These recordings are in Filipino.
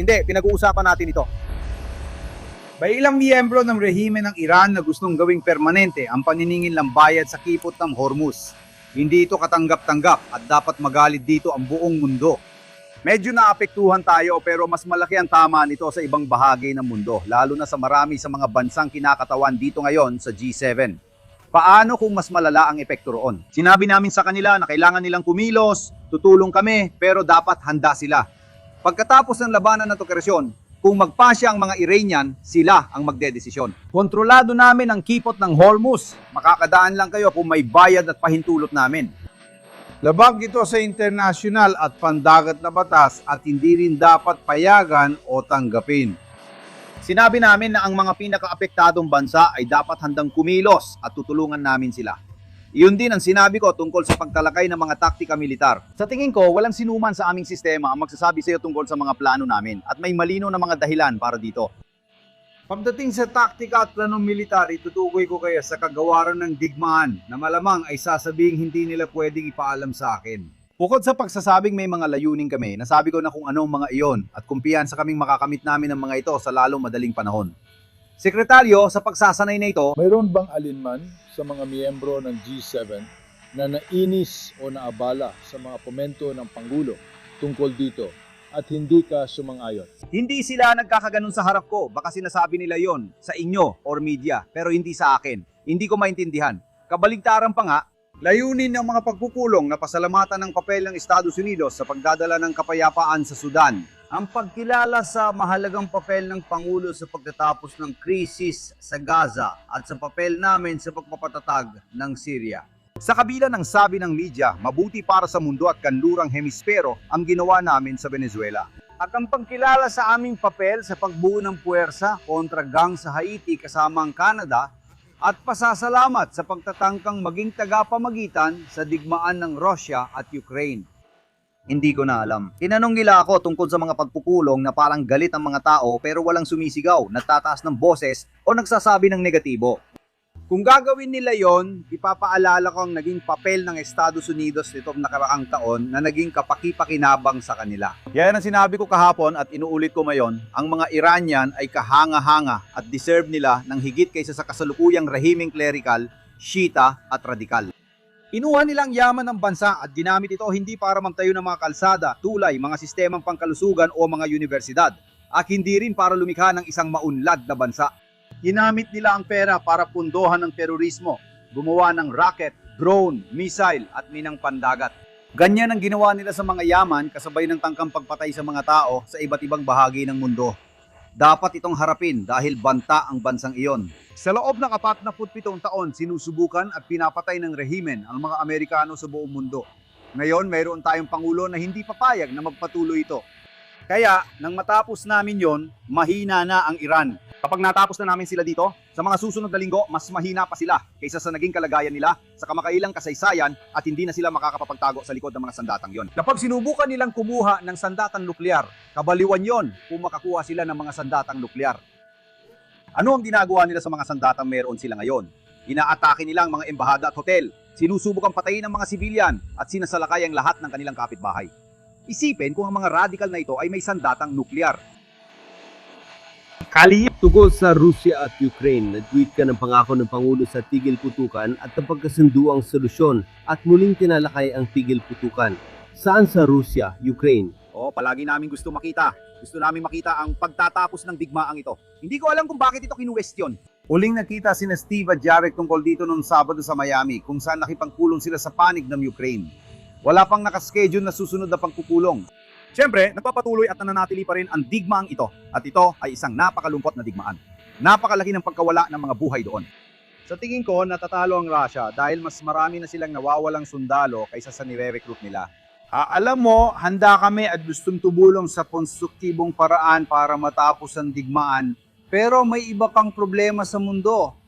Hindi, pinag-uusapan natin ito. May ilang miyembro ng rehime ng Iran na gustong gawing permanente ang paniningil ng bayad sa kipot ng Hormuz. Hindi ito katanggap-tanggap at dapat magalit dito ang buong mundo. Medyo naapektuhan tayo pero mas malaki ang tama nito sa ibang bahagi ng mundo, lalo na sa marami sa mga bansang kinakatawan dito ngayon sa G7. Paano kung mas malala ang epekto roon? Sinabi namin sa kanila na kailangan nilang kumilos, tutulong kami, pero dapat handa sila. Pagkatapos ng labanan ng operasyon, kung magpasya ang mga Iranian, sila ang magdedesisyon. Kontrolado namin ang kipot ng Hormuz. Makakadaan lang kayo kung may bayad at pahintulot namin. Labag ito sa internasyonal at pandagat na batas at hindi rin dapat payagan o tanggapin. Sinabi namin na ang mga pinakaapektadong bansa ay dapat handang kumilos at tutulungan namin sila. Iyon din ang sinabi ko tungkol sa pagtalakay ng mga taktika militar. Sa tingin ko, walang sinuman sa aming sistema ang magsasabi sa iyo tungkol sa mga plano namin at may malino na mga dahilan para dito. Pagdating sa taktika at planong militar, itutukoy ko kayo sa kagawaran ng digmaan na malamang ay sasabing hindi nila pwedeng ipaalam sa akin. Bukod sa pagsasabing may mga layunin kami, nasabi ko na kung anong mga iyon at kumpiyansa kaming makakamit namin ang mga ito sa lalong madaling panahon. Sekretaryo, sa pagsasanay na ito, Mayroon bang alinman sa mga miyembro ng G7 na nainis o naabala sa mga komento ng Pangulo tungkol dito at hindi ka sumang-ayon? hindi sila nagkakaganon sa harap ko. Baka sinasabi nila yon sa inyo or media, pero hindi sa akin. Hindi ko maintindihan. Kabaligtaran pa nga, Layunin ng mga pagpupulong na pasalamatan ng papel ng Estados Unidos sa pagdadala ng kapayapaan sa Sudan. Ang pagkilala sa mahalagang papel ng Pangulo sa pagtatapos ng krisis sa Gaza at sa papel namin sa pagpapatatag ng Syria. sa kabila ng sabi ng media, mabuti para sa mundo at kanlurang hemispero ang ginawa namin sa Venezuela. At ang pagkilala sa aming papel sa pagbuo ng puwersa kontra gang sa Haiti kasama ang Canada at pasasalamat sa pagtatangkang maging tagapamagitan sa digmaan ng Russia at Ukraine. Hindi ko na alam. Tinanong nila ako tungkol sa mga pagpupulong na parang galit ang mga tao pero walang sumisigaw, nagtataas ng boses o nagsasabi ng negatibo. Kung gagawin nila yon, ipapaalala ko ang naging papel ng Estados Unidos nitong nakaraang taon na naging kapaki-pakinabang sa kanila. Yan ang sinabi ko kahapon at inuulit ko ngayon, ang mga Iranian ay kahanga-hanga at deserve nila ng higit kaysa sa kasalukuyang rehimeng clerical, Shita at radikal. Inuha nilang yaman ng bansa at ginamit ito hindi para magtayo ng mga kalsada, tulay, mga sistemang pangkalusugan o mga universidad, at hindi rin para lumikha ng isang maunlad na bansa. Ginamit nila ang pera para pundohan ng terorismo, gumawa ng rocket, drone, missile at minang pandagat. Ganyan ang ginawa nila sa mga yaman kasabay ng tangkang pagpatay sa mga tao sa iba't ibang bahagi ng mundo. Dapat itong harapin dahil banta ang bansang iyon. Sa loob ng 47 taon, sinusubukan at pinapatay ng rehimen ang mga Amerikano sa buong mundo. Ngayon, mayroon tayong pangulo na hindi papayag na magpatuloy ito. Kaya, nang matapos namin yon, mahina na ang Iran. Kapag natapos na namin sila dito, sa mga susunod na linggo, mas mahina pa sila kaysa sa naging kalagayan nila sa kamakailang kasaysayan at hindi na sila makakapagtago sa likod ng mga sandatang yon. Kapag sinubukan nilang kumuha ng sandatang nuklear, kabaliwan yon kung makakuha sila ng mga sandatang nuklear. Ano ang ginagawa nila sa mga sandatang meron sila ngayon? Inaatake nila ang mga embahada at hotel, sinusubukang patayin ang mga sibilyan at sinasalakay ang lahat ng kanilang kapitbahay. Isipin kung ang mga radical na ito ay may sandatang nuklear. Tungkol sa Russia at Ukraine, nag-tweet ka ng pangako ng Pangulo sa tigil putukan at napagkasunduang solusyon at muling tinalakay ang tigil putukan. Saan sa Russia, Ukraine? Palagi namin gusto makita. Gusto namin makita ang pagtatapos ng digmaang ito. Hindi ko alam kung bakit ito kinuwestiyon. Uling nakita sina Steve at Jarek tungkol dito noong Sabado sa Miami kung saan nakipagpulong sila sa panig ng Ukraine. Wala pang nakaschedule na susunod na pagpupulong. Siyempre, nagpapatuloy at nananatili pa rin ang digmaang ito. At ito ay isang napakalumpot na digmaan. Napakalaki ng pagkawala ng mga buhay doon. Sa tingin ko, natatalo ang Russia dahil mas marami na silang nawawalang sundalo kaysa sa nire-recruit nila. Alam mo, handa kami at gustong tumulong sa konstruktibong paraan para matapos ang digmaan. Pero may iba pang problema sa mundo.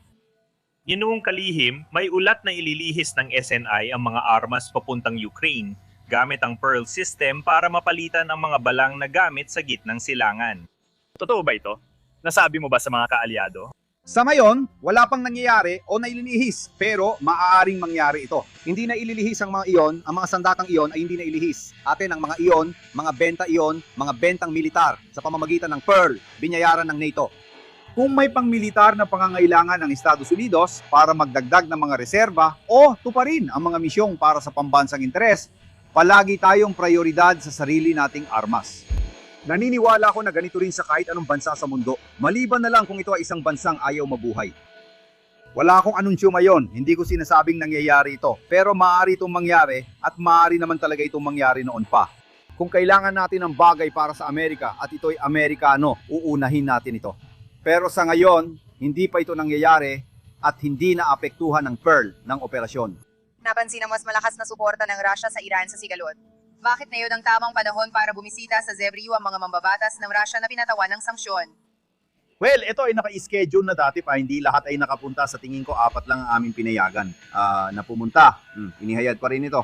Ginoong kalihim, may ulat na ililihis ng SNI ang mga armas papuntang Ukraine gamit ang Pearl system para mapalitan ang mga balang na gamit sa gitnang silangan. Totoo ba ito? Nasabi mo ba sa mga kaalyado? Sa ngayon, wala pang nangyayari o naililihis, pero maaaring mangyari ito. Hindi na ililihis ang mga iyon, ang mga sandatang iyon ay hindi na ilihis. Atin ang mga iyon, mga benta iyon, mga bentang militar sa pamamagitan ng Pearl, binayaran ng NATO. Kung may pangmilitar na pangangailangan ng Estados Unidos para magdagdag ng mga reserba o tuparin ang mga misyong para sa pambansang interes, palagi tayong prioridad sa sarili nating armas. Naniniwala ako na ganito rin sa kahit anong bansa sa mundo, maliban na lang kung ito ay isang bansang ayaw mabuhay. Wala akong anunsyo ngayon, hindi ko sinasabing nangyayari ito, pero maaari itong mangyari at maaari naman talaga itong mangyari noon pa. Kung kailangan natin ng bagay para sa Amerika at ito'y Amerikano, uunahin natin ito. Pero sa ngayon, hindi pa ito nangyayari at hindi naapektuhan ng Pearl ng operasyon. Napansin na mas malakas na suporta ng Russia sa Iran sa sigalot. Bakit na yun ang tamang panahon para bumisita sa Zebriu ang mga mambabatas ng Russia na pinatawan ng sanksyon? Well, ito ay naka-schedule na dati pa, hindi lahat ay nakapunta. Sa tingin ko, 4 lang ang aming pinayagan na pumunta. Inihayad pa rin ito.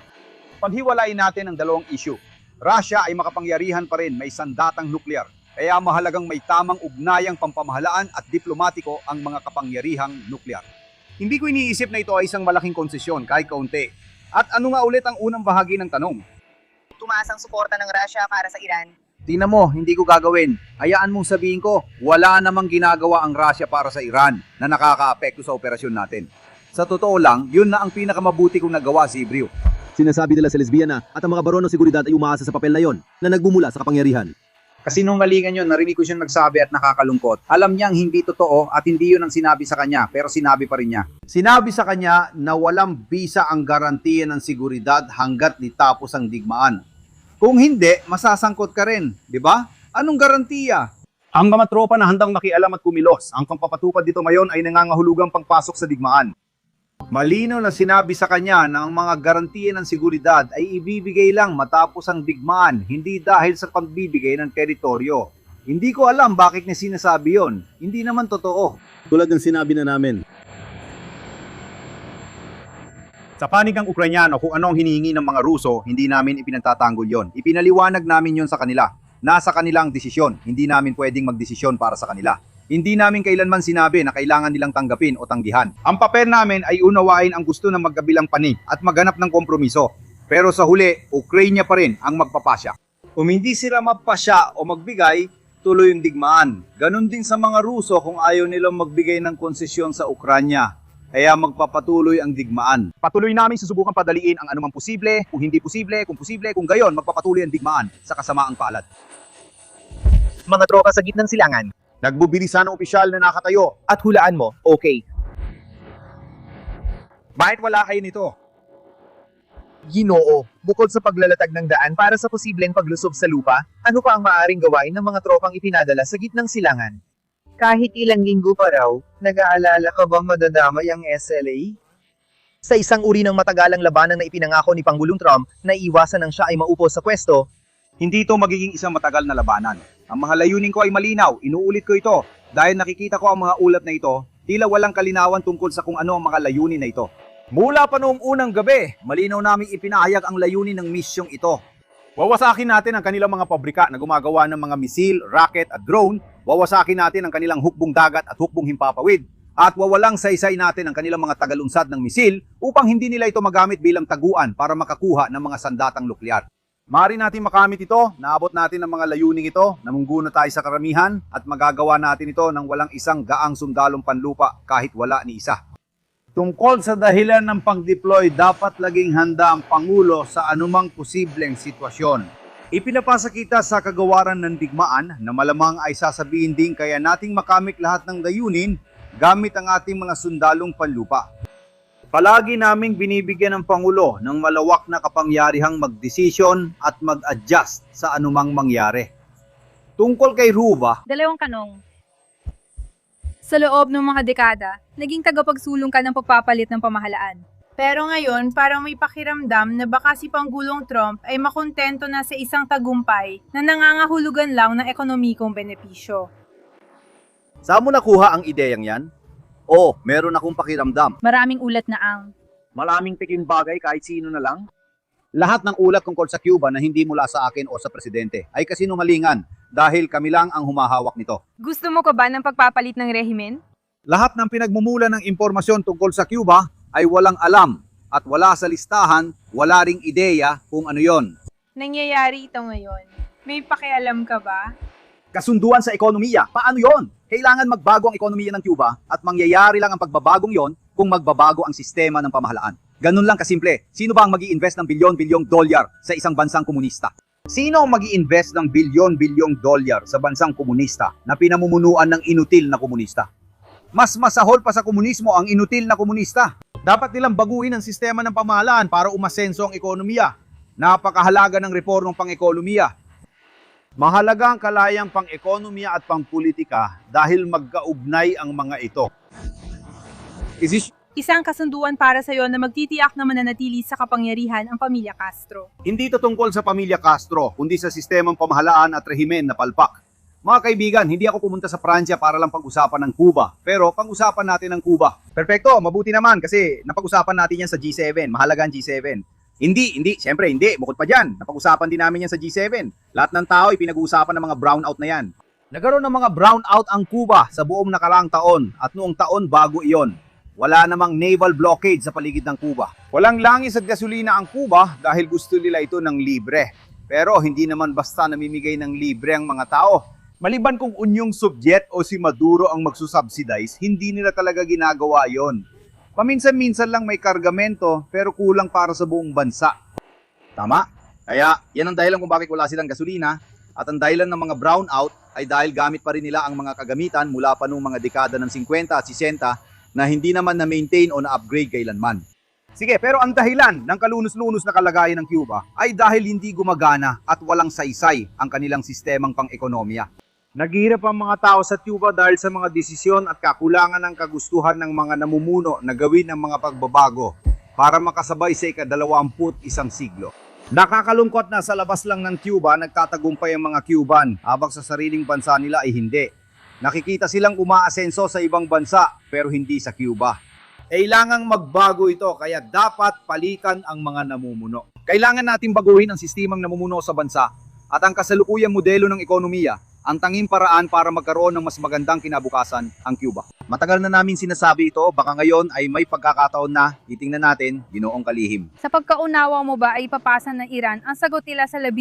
Paghiwalayin natin ang dalawang issue. Russia ay makapangyarihan pa rin, may sandatang nuklear. Kaya mahalagang may tamang ugnayang pampamahalaan at diplomatiko ang mga kapangyarihang nuklear. Hindi ko iniisip na ito ay isang malaking konsesyon, kahit kaunti. At ano nga ulit ang unang bahagi ng tanong? Tumaas ang suporta ng Russia para sa Iran. Tingnan mo, hindi ko gagawin. Hayaan mong sabihin ko, wala namang ginagawa ang Russia para sa Iran na nakakaapekto sa operasyon natin. Sa totoo lang, yun na ang pinakamabuti kong nagawa si Zebriu. Sinasabi nila sa lesbiana at ang mga baron ng seguridad ay umaasa sa papel na yon na nagbumula sa kapangyarihan. Kasinungalingan yun, narinig ko siyang nagsabi at nakakalungkot. Alam niyang hindi totoo at hindi yun ang sinabi sa kanya, pero sinabi pa rin niya. Sinabi sa kanya na walang bisa ang garantiya ng seguridad hanggat di tapos ang digmaan. Kung hindi, masasangkot ka rin, di ba? Anong garantiya? Ang mga tropa na handang makialam at kumilos, ang pampapatupad dito ngayon ay nangangahulugang pangpasok sa digmaan. Malinaw na sinabi sa kanya na ang mga garantiya ng seguridad ay ibibigay lang matapos ang digmaan, hindi dahil sa pagbibigay ng teritoryo. Hindi ko alam bakit niya sinasabi yon. Hindi naman totoo. Tulad ng sinabi na namin. Sa panig ng Ukrainyano kung ano ang hinihingi ng mga Ruso, hindi namin ipinagtatanggol yon. Ipinaliwanag namin yon sa kanila. Nasa kanilang desisyon, hindi namin pwedeng magdesisyon para sa kanila. Hindi namin kailanman sinabi na kailangan nilang tanggapin o tanggihan. Ang papel namin ay unawain ang gusto ng magkabilang panig at maghanap ng kompromiso. Pero sa huli, Ukraine pa rin ang magpapasya. Kung hindi sila magpasya o magbigay, tuloy yung digmaan. Ganon din sa mga Ruso kung ayaw nilang magbigay ng konsesyon sa Ukranya. Kaya magpapatuloy ang digmaan. Patuloy namin susubukan padaliin ang anumang posible, kung hindi posible, kung gayon, magpapatuloy ang digmaan sa kasamaang palad. Mga tropa sa gitnang silangan. Nagbubilisan ng opisyal na nakatayo. At hulaan mo, okay. Bakit wala kayo nito? Ginoo, bukod sa paglalatag ng daan para sa posibleng paglusob sa lupa, ano pa ang maaaring gawain ng mga tropang ipinadala sa gitnang silangan? Kahit ilang linggo pa raw, nag-aalala ka bang madadamay ang SLA? Sa isang uri ng matagalang labanan na ipinangako ni Pangulong Trump na iwasan nang siya ay maupo sa pwesto, Hindi ito magiging isang matagal na labanan. Ang mga layunin ko ay malinaw, inuulit ko ito. Dahil nakikita ko ang mga ulat na ito, tila walang kalinawan tungkol sa kung ano ang mga layunin na ito. Mula pa noong unang gabi, malinaw naming ipinahayag ang layunin ng misyong ito. Wawasakin natin ang kanilang mga pabrika na gumagawa ng mga misil, rocket at drone. Wawasakin natin ang kanilang hukbong dagat at hukbong himpapawid. At wawalang saysay natin ang kanilang mga tagalunsad ng misil upang hindi nila ito magamit bilang taguan para makakuha ng mga sandatang nuklear. Maaari natin makamit ito, naabot natin ang mga layuning ito, namungguno tayo sa karamihan at magagawa natin ito ng walang isang gaang sundalong panlupa kahit wala ni isa. Tungkol sa dahilan ng pag-deploy, dapat laging handa ang Pangulo sa anumang posibleng sitwasyon. Ipinapasa kita sa kagawaran ng digmaan na malamang ay sasabihin din kaya nating makamit lahat ng layunin gamit ang ating mga sundalong panlupa. Palagi naming binibigyan ng Pangulo ng malawak na kapangyarihang magdesisyon at mag-adjust sa anumang mangyari. Tungkol kay Ruba, Dalawang tanong. Sa loob ng mga dekada, naging tagapagsulong ka ng pagpapalit ng pamahalaan. Pero ngayon, parang may pakiramdam na baka si Pangulong Trump ay makontento na sa isang tagumpay na nangangahulugan lang ng ekonomikong benepisyo. saan mo nakuha ang ideyang yan? Oh, meron akong pakiramdam. Maraming ulat na ang maraming piking bagay kahit sino na lang. Lahat ng ulat tungkol sa Cuba na hindi mula sa akin o sa presidente ay kasinungalingan dahil kami lang ang humahawak nito. gusto mo ka ba ng pagpapalit ng rehimen? Lahat ng pinagmumula ng impormasyon tungkol sa Cuba ay walang alam at wala sa listahan, wala ring ideya kung ano yon. Nangyayari ito ngayon. May pakialam ka ba? Kasunduan sa ekonomiya, paano yon? Kailangan magbago ang ekonomiya ng Cuba at mangyayari lang ang pagbabagong yon kung magbabago ang sistema ng pamahalaan. Ganun lang kasimple. Sino ba ang mag-i-invest ng bilyon-bilyong dolyar sa isang bansang komunista? Sino ang mag-i-invest ng bilyon-bilyong dolyar sa bansang komunista na pinamumunuan ng inutil na komunista? Mas masahol pa sa komunismo ang inutil na komunista. Dapat nilang baguhin ang sistema ng pamahalaan para umasenso ang ekonomiya. Napakahalaga ng reformong pang-ekonomiya. Mahalaga ang kalayang pang-ekonomiya at pang-politika dahil magkaugnay ang mga ito. Isang kasunduan para sa iyo na magtitiyak na mananatili sa kapangyarihan ang pamilya Castro. Hindi ito tungkol sa pamilya Castro, kundi sa sistemang pamahalaan at rehimen na palpak. Mga kaibigan, hindi ako pumunta sa Pransya para lang pag-usapan ng Cuba, pero pag-usapan natin ng Cuba. Perfecto, mabuti naman kasi napag-usapan natin yan sa G7, mahalaga ang G7. Siyempre hindi, bukod pa dyan, napag-usapan din namin yan sa G7. Lahat ng tao ipinag-uusapan ng mga brownout na yan. Nagkaroon ng mga brownout ang Cuba sa buong nakaraang taon at noong taon bago iyon. Wala namang naval blockade sa paligid ng Cuba. Walang langis at gasolina ang Cuba dahil gusto nila ito ng libre. Pero hindi naman basta namimigay ng libre ang mga tao. Maliban kung Unyong Soviet o si Maduro ang magsusubsidize, hindi nila talaga ginagawa yon. Paminsan-minsan lang may kargamento pero kulang para sa buong bansa. Tama? Kaya yan ang dahilan kung bakit wala silang gasolina at ang dahilan ng mga brownout ay dahil gamit pa rin nila ang mga kagamitan mula pa noong mga dekada ng 50 at 60 na hindi naman na-maintain o na-upgrade kailanman. Sige, pero ang dahilan ng kalunos-lunos na kalagayan ng Cuba ay dahil hindi gumagana at walang saysay ang kanilang sistemang pang-ekonomiya. Naghihirap ang mga tao sa Cuba dahil sa mga desisyon at kakulangan ng kagustuhan ng mga namumuno na gawin ang mga pagbabago para makasabay sa ika-21 siglo. Nakakalungkot na sa labas lang ng Cuba nagtatagumpay ang mga Cuban habang sa sariling bansa nila ay hindi. Nakikita silang umaasenso sa ibang bansa pero hindi sa Cuba. Kailangang magbago ito kaya dapat palitan ang mga namumuno. Kailangan natin baguhin ang sistemang namumuno sa bansa at ang kasalukuyang modelo ng ekonomiya ang tanging paraan para magkaroon ng mas magandang kinabukasan ang Cuba. Matagal na namin sinasabi ito, baka ngayon ay may pagkakataon na titingnan natin, Ginoong Kalihim. Sa pagkaunawa mo ba ay ipapasa ng Iran ang sagot nila sa 15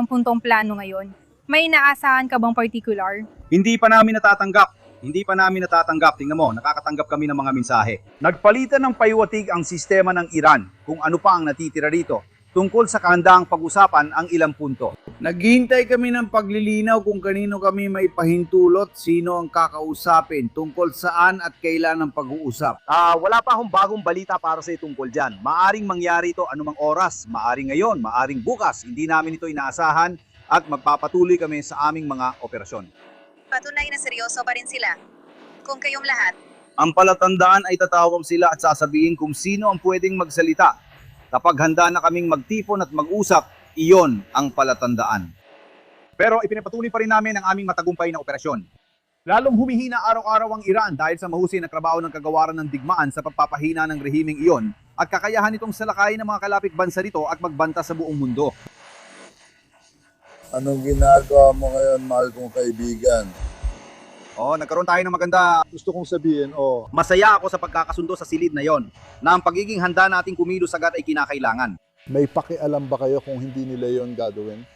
puntong plano ngayon? May inaasahan ka bang particular? Hindi pa namin natatanggap. Tingnan mo, nakakatanggap kami ng mga mensahe. Nagpalitan ng paywatig ang sistema ng Iran kung ano pa ang natitira rito. Tungkol sa kahandaang pag-usapan ang ilang punto. Naghihintay kami ng paglilinaw kung kanino kami may pahintulot, sino ang kakausapin, tungkol saan at kailan ang pag-uusap. Wala pa akong bagong balita para sa tungkol dyan. Maaring mangyari ito anumang oras, maaring ngayon, maaring bukas. Hindi namin ito inaasahan at magpapatuloy kami sa aming mga operasyon. Patunay na seryoso pa rin sila. Kung kayong lahat, Ang palatandaan ay tatawag sila at sasabihin kung sino ang pwedeng magsalita. Kapag handa na kaming magtipon at mag-usap, iyon ang palatandaan. Pero ipinapatuloy pa rin namin ang aming matagumpay na operasyon. Lalong humihina araw-araw ang Iran dahil sa mahusay na trabaho ng kagawaran ng digmaan sa pagpapahina ng rehimeng iyon at kakayahan nitong salakayin ng mga kalapit bansa rito at magbanta sa buong mundo. Anong ginagawa mo ngayon, mahal kong kaibigan? Nagkaroon tayo ng maganda. Gusto kong sabihin, Masaya ako sa pagkakasundo sa silid na yon na ang pagiging handa nating kumilos agad ay kinakailangan. may pakialam ba kayo kung hindi nila yon gagawin?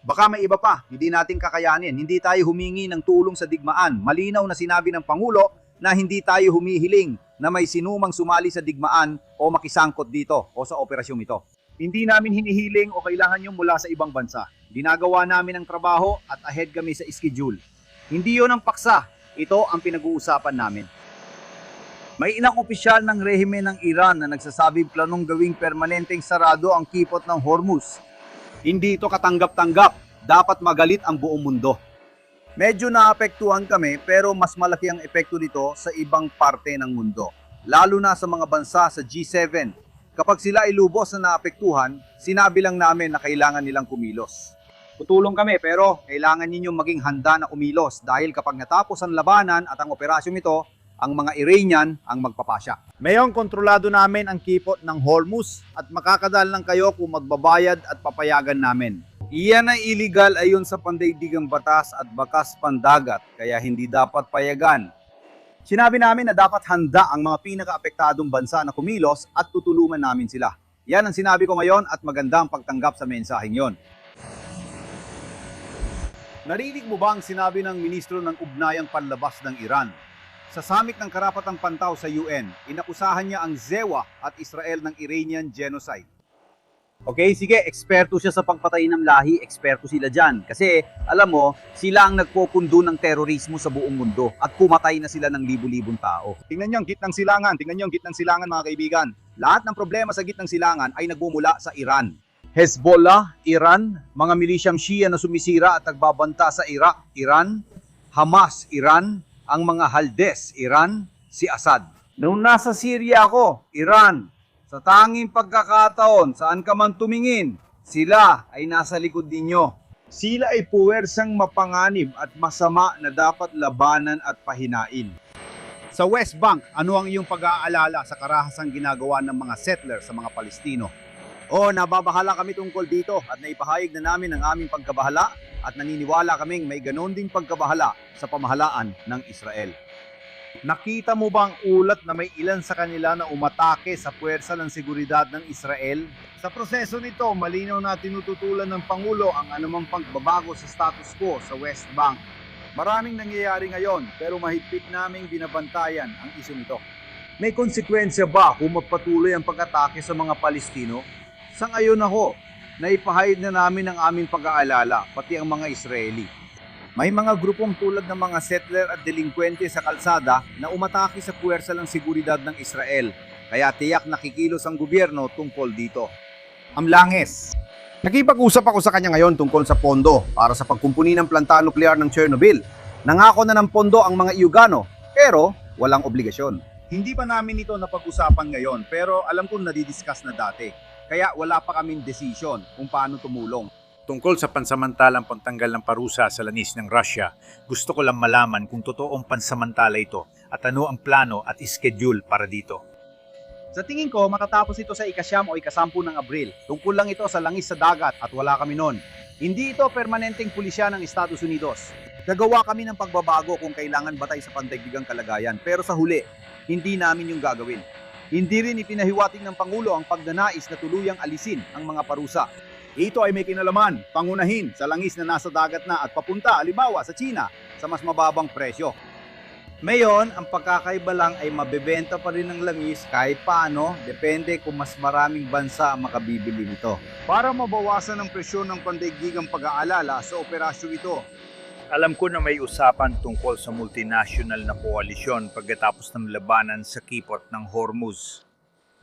Baka may iba pa, hindi natin kakayanin. Hindi tayo humingi ng tulong sa digmaan. Malinaw na sinabi ng Pangulo na hindi tayo humihiling na may sinumang sumali sa digmaan o makisangkot dito o sa operasyong ito. Hindi namin hinihiling o kailangan yung mula sa ibang bansa. Ginagawa namin ang trabaho at ahead kami sa schedule. Hindi yon ang paksa. Ito ang pinag-uusapan namin. May ilang opisyal ng rehimen ng Iran na nagsasabing planong gawing permanenteng sarado ang kipot ng Hormuz. Hindi ito katanggap-tanggap. Dapat magalit ang buong mundo. Medyo naapektuhan kami pero mas malaki ang epekto nito sa ibang parte ng mundo. Lalo na sa mga bansa sa G7. Kapag sila ay lubos na naapektuhan, sinabi lang namin na kailangan nilang kumilos. Tutulong kami pero kailangan ninyong maging handa na kumilos dahil kapag natapos ang labanan at ang operasyong ito, ang mga Iranian ang magpapasya. Mayong kontrolado namin ang kipot ng Hormuz at makakadal lang kayo kung magbabayad at papayagan namin. Iyan ay illegal ayon sa pandaigdigang batas at bakas pandagat, kaya hindi dapat payagan. Sinabi namin na dapat handa ang mga pinaka-apektadong bansa na kumilos at tutulungan namin sila. Yan ang sinabi ko ngayon at maganda ang pagtanggap sa mensaheng yon. Narinig mo ba ang sinabi ng Ministro ng Ugnayang Panlabas ng Iran? Sa summit ng Karapatang Pantaw sa UN, inakusahan niya ang ZEWA at Israel ng Iranian genocide. Okay, sige, eksperto siya sa pagpatay ng lahi, eksperto sila dyan. Kasi, alam mo, sila ang nagpupundo ng terorismo sa buong mundo at pumatay na sila ng libu-libong tao. Tingnan niyo ang gitnang silangan, mga kaibigan. Lahat ng problema sa gitnang silangan ay nagmumula sa Iran. Hezbollah, Iran, mga milisyang Shia na sumisira at nagbabanta sa Iraq, Iran, Hamas, Iran, ang mga Haldes, Iran, si Assad. Noong nasa Syria ako, Iran, sa tanging pagkakataon, saan ka man tumingin, sila ay nasa likod ninyo. Sila ay puwersang mapanganib at masama na dapat labanan at pahinain. Sa West Bank, ano ang iyong pag-aalala sa karahasang ginagawa ng mga settler sa mga Palestino? Nababahala kami tungkol dito at naipahayag na namin ang aming pagkabahala at naniniwala kaming may ganon ding pagkabahala sa pamahalaan ng Israel. Nakita mo ba ang ulat na may ilan sa kanila na umatake sa puwersa ng seguridad ng Israel? Sa proseso nito, malinaw na tinututulan ng Pangulo ang anumang pagbabago sa status quo sa West Bank. Maraming nangyayari ngayon pero mahigpit naming binabantayan ang isyung ito. May konsekwensya ba kung magpatuloy ang pag-atake sa mga Palestino? Sangayon ako, naipahayag na namin ang aming pag-aalala, pati ang mga Israeli. May mga grupong tulad ng mga settler at delinkwente sa kalsada na umatake sa puwersa ng seguridad ng Israel, kaya tiyak nakikilos ang gobyerno tungkol dito. Amlanges. Nakipag-usap ako sa kanya ngayon tungkol sa pondo para sa pagkumpuni ng planta nuklear ng Chernobyl. Nangako na ng pondo ang mga Iugano, pero walang obligasyon. Hindi pa namin ito napag-usapan ngayon, pero alam kong nadidiscuss na dati. Kaya wala pa kaming desisyon kung paano tumulong. Tungkol sa pansamantalang pagtanggal ng parusa sa langis ng Russia, gusto ko lang malaman kung totoong pansamantala ito at ano ang plano at schedule para dito. Sa tingin ko, matatapos ito sa ika-9 o ika-10 ng Abril. Tungkol lang ito sa langis sa dagat at wala kami nun. Hindi ito permanenteng pulisya ng Estados Unidos. Gagawa kami ng pagbabago kung kailangan batay sa pandaigdigang kalagayan, pero sa huli, hindi namin yung gagawin. Hindi rin ipinahiwatig ng Pangulo ang pagnanais na tuluyang alisin ang mga parusa. Ito ay may kinalaman, pangunahin sa langis na nasa dagat na at papunta, halimbawa sa China, sa mas mababang presyo. Ngayon, ang pagkakaiba lang ay mabebenta pa rin ng langis kahit paano, depende kung mas maraming bansa ang makabibili nito. Para mabawasan ang presyon ng pandaigdigang pag-aalala sa operasyon ito. Alam ko na may usapan tungkol sa multinational na koalisyon pagkatapos ng labanan sa kipot ng Hormuz.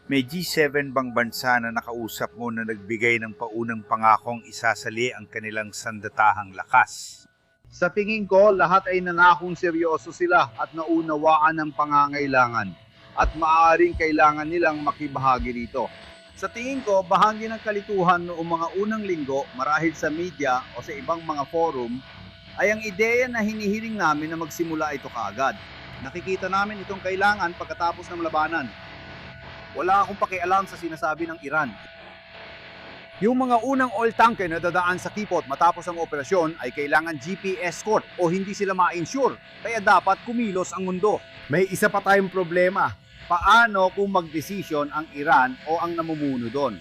May G7 bang bansa na nakausap mo na nagbigay ng paunang pangakong isasali ang kanilang sandatahang lakas? Sa tingin ko, lahat ay nangakong seryoso sila at naunawaan ang pangangailangan at maaaring kailangan nilang makibahagi rito. Sa tingin ko, bahagi ng kalituhan noong mga unang linggo marahil sa media o sa ibang mga forum ay ang ideya na hinihiling namin na magsimula ito kaagad. Nakikita namin itong kailangan pagkatapos ng labanan. Wala akong pakialam sa sinasabi ng Iran. Yung mga unang oil tanker na dadaan sa kipot matapos ang operasyon ay kailangan GP escort o hindi sila ma-insure. Kaya dapat kumilos ang mundo. May isa pa tayong problema. Paano kung magdesisyon ang Iran o ang namumuno doon?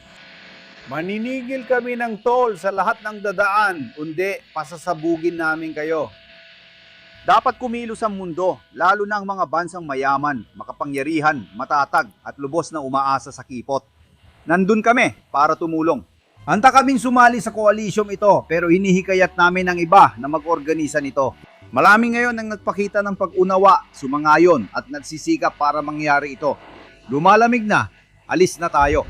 Maninigil kami ng toll sa lahat ng dadaan. Kundi, pasasabugin namin kayo. Dapat kumilos ang mundo, lalo na ang mga bansang mayaman, makapangyarihan, matatag at lubos na umaasa sa kipot. Nandun kami para tumulong. Handa kaming sumali sa koalisyong ito pero hinihikayat namin ng iba na mag-organisa nito. Marami ngayon ang nagpakita ng pag-unawa, sumangayon at nagsisikap para mangyari ito. Lumalamig na, alis na tayo.